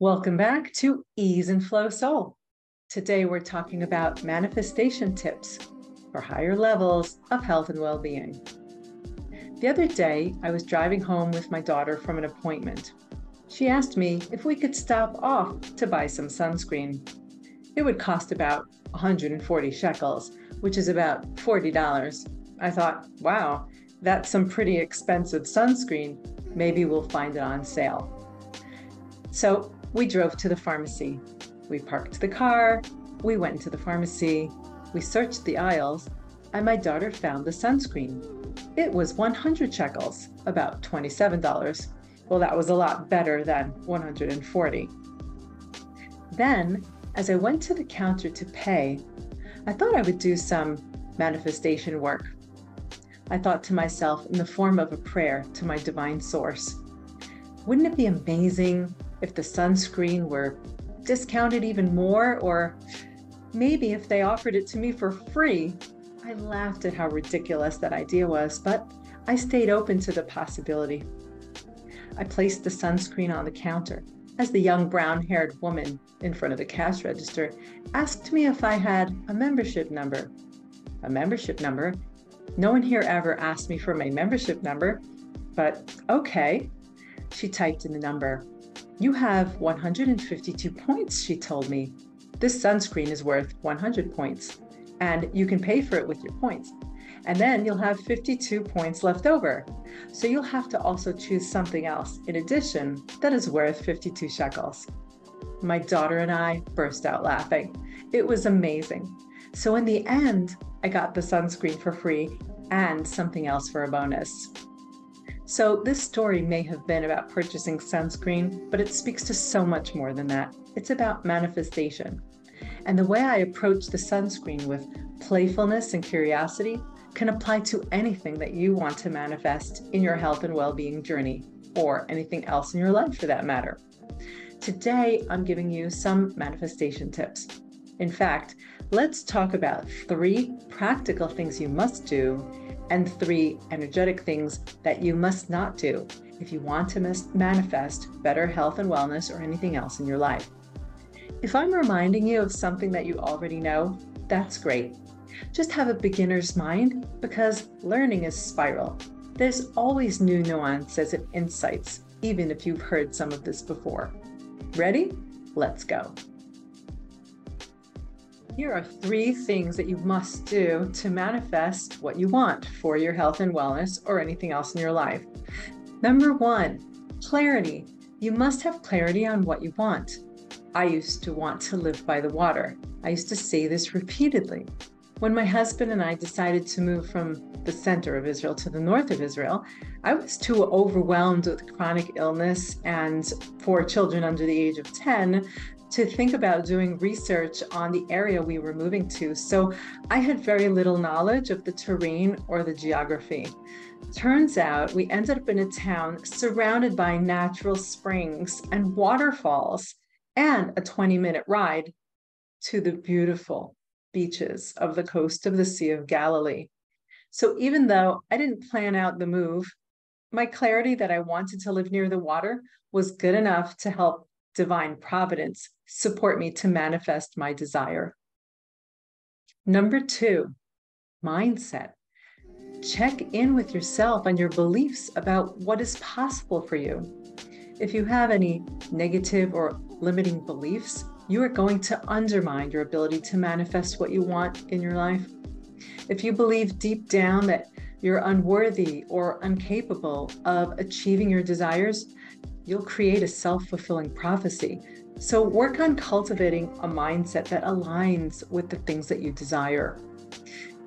Welcome back to Ease and Flow Soul. Today we're talking about manifestation tips for higher levels of health and well-being. The other day, I was driving home with my daughter from an appointment. She asked me if we could stop off to buy some sunscreen. It would cost about 140 shekels, which is about $40. I thought, wow, that's some pretty expensive sunscreen. Maybe we'll find it on sale. So we drove to the pharmacy. We parked the car, we went into the pharmacy, we searched the aisles, and my daughter found the sunscreen. It was 100 shekels, about $27. Well, that was a lot better than 140. Then, as I went to the counter to pay, I thought I would do some manifestation work. I thought to myself in the form of a prayer to my divine source. Wouldn't it be amazing if the sunscreen were discounted even more, or maybe if they offered it to me for free? I laughed at how ridiculous that idea was, but I stayed open to the possibility. I placed the sunscreen on the counter as the young brown-haired woman in front of the cash register asked me if I had a membership number. A membership number? No one here ever asked me for my membership number, but okay. She typed in the number. You have 152 points, she told me. This sunscreen is worth 100 points, and you can pay for it with your points. And then you'll have 52 points left over. So you'll have to also choose something else in addition that is worth 52 shekels. My daughter and I burst out laughing. It was amazing. So in the end, I got the sunscreen for free and something else for a bonus. So this story may have been about purchasing sunscreen, but it speaks to so much more than that. It's about manifestation. And the way I approach the sunscreen with playfulness and curiosity can apply to anything that you want to manifest in your health and well-being journey, or anything else in your life for that matter. Today, I'm giving you some manifestation tips. In fact, let's talk about 3 practical things you must do and 3 energetic things that you must not do if you want to manifest better health and wellness or anything else in your life. If I'm reminding you of something that you already know, that's great. Just have a beginner's mind, because learning is spiral. There's always new nuances and insights, even if you've heard some of this before. Ready? Let's go. Here are 3 things that you must do to manifest what you want for your health and wellness or anything else in your life. Number 1, clarity. You must have clarity on what you want. I used to want to live by the water. I used to say this repeatedly. When my husband and I decided to move from the center of Israel to the north of Israel, I was too overwhelmed with chronic illness and 4 children under the age of 10 to think about doing research on the area we were moving to. So I had very little knowledge of the terrain or the geography. Turns out we ended up in a town surrounded by natural springs and waterfalls and a 20-minute ride to the beautiful beaches of the coast of the Sea of Galilee. So even though I didn't plan out the move, my clarity that I wanted to live near the water was good enough to help divine providence support me to manifest my desire. Number 2, mindset. Check in with yourself and your beliefs about what is possible for you. If you have any negative or limiting beliefs, you are going to undermine your ability to manifest what you want in your life. If you believe deep down that you're unworthy or incapable of achieving your desires, you'll create a self-fulfilling prophecy. So work on cultivating a mindset that aligns with the things that you desire.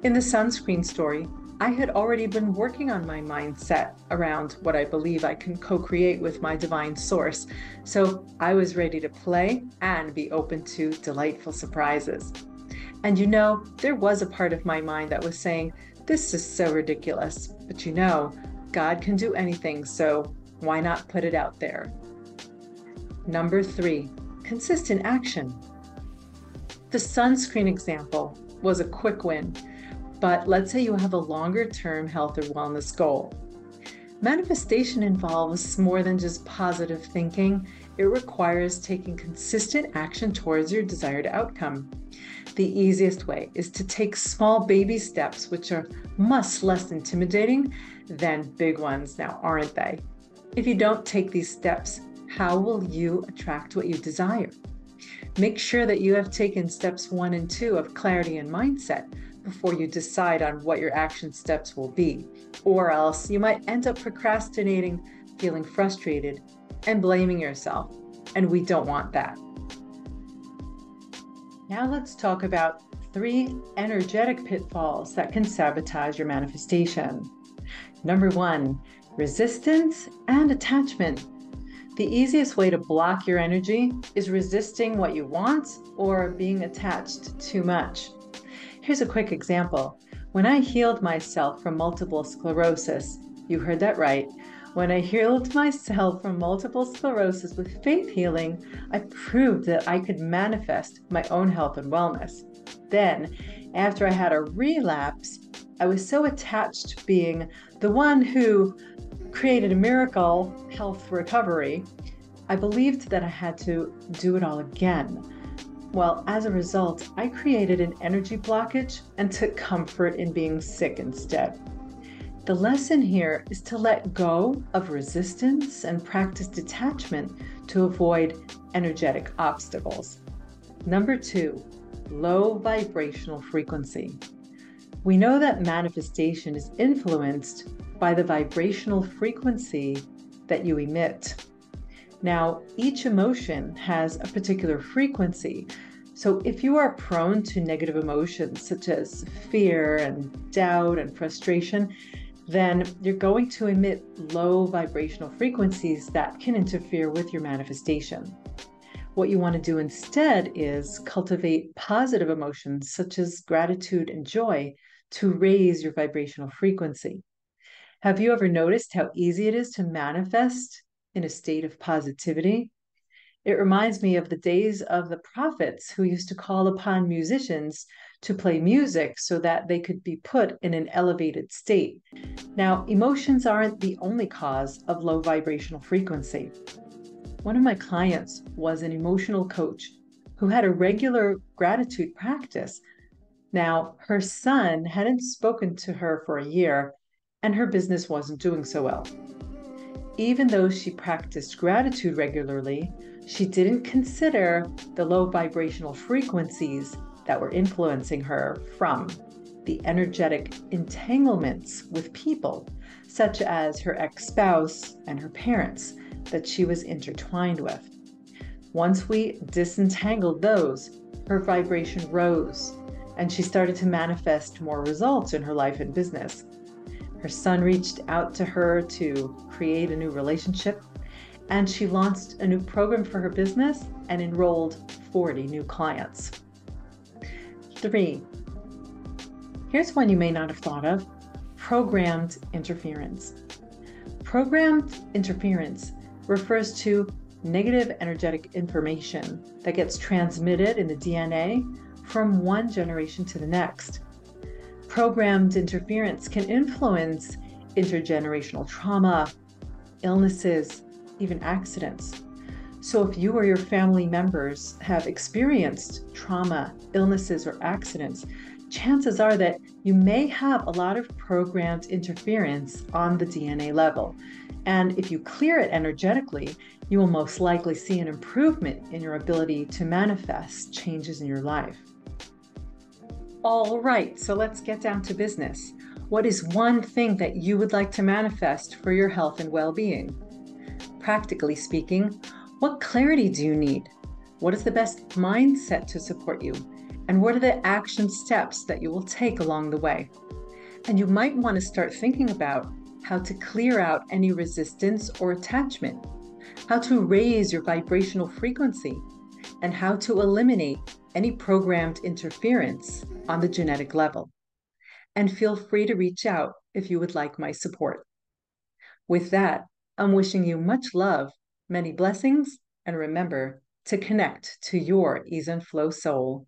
In the sunscreen story, I had already been working on my mindset around what I believe I can co-create with my divine source. So I was ready to play and be open to delightful surprises. And you know, there was a part of my mind that was saying, this is so ridiculous, but you know, God can do anything, so why not put it out there? Number 3, consistent action. The sunscreen example was a quick win, but let's say you have a longer-term health or wellness goal. Manifestation involves more than just positive thinking. It requires taking consistent action towards your desired outcome. The easiest way is to take small baby steps, which are much less intimidating than big ones now, aren't they? If you don't take these steps, how will you attract what you desire? Make sure that you have taken steps 1 and 2 of clarity and mindset before you decide on what your action steps will be, or else you might end up procrastinating, feeling frustrated, and blaming yourself, and we don't want that. Now let's talk about 3 energetic pitfalls that can sabotage your manifestation. Number 1, resistance and attachment. The easiest way to block your energy is resisting what you want or being attached too much. Here's a quick example. When I healed myself from multiple sclerosis, you heard that right. When I healed myself from multiple sclerosis with faith healing, I proved that I could manifest my own health and wellness. Then, after I had a relapse, I was so attached to being the one who created a miracle health recovery, I believed that I had to do it all again. Well, as a result, I created an energy blockage and took comfort in being sick instead. The lesson here is to let go of resistance and practice detachment to avoid energetic obstacles. Number 2, low vibrational frequency. We know that manifestation is influenced by the vibrational frequency that you emit. Now, each emotion has a particular frequency. So if you are prone to negative emotions such as fear and doubt and frustration, then you're going to emit low vibrational frequencies that can interfere with your manifestation. What you want to do instead is cultivate positive emotions such as gratitude and joy to raise your vibrational frequency. Have you ever noticed how easy it is to manifest in a state of positivity? It reminds me of the days of the prophets who used to call upon musicians to play music so that they could be put in an elevated state. Now, emotions aren't the only cause of low vibrational frequency. One of my clients was an emotional coach who had a regular gratitude practice. Now, her son hadn't spoken to her for a year, and her business wasn't doing so well. Even though she practiced gratitude regularly, she didn't consider the low vibrational frequencies that were influencing her from the energetic entanglements with people, such as her ex-spouse and her parents, that she was intertwined with. Once we disentangled those, her vibration rose, and she started to manifest more results in her life and business. Her son reached out to her to create a new relationship, and she launched a new program for her business and enrolled 40 new clients. 3. Here's one you may not have thought of: programmed interference. Programmed interference refers to negative energetic information that gets transmitted in the DNA from one generation to the next. Programmed interference can influence intergenerational trauma, illnesses, even accidents. So if you or your family members have experienced trauma, illnesses, or accidents, chances are that you may have a lot of programmed interference on the DNA level. And if you clear it energetically, you will most likely see an improvement in your ability to manifest changes in your life. All right, so let's get down to business. What is one thing that you would like to manifest for your health and well-being? Practically speaking, what clarity do you need? What is the best mindset to support you? And what are the action steps that you will take along the way? And you might want to start thinking about how to clear out any resistance or attachment, how to raise your vibrational frequency, and how to eliminate any programmed interference on the genetic level. And feel free to reach out if you would like my support. With that, I'm wishing you much love, many blessings, and remember to connect to your ease and flow soul.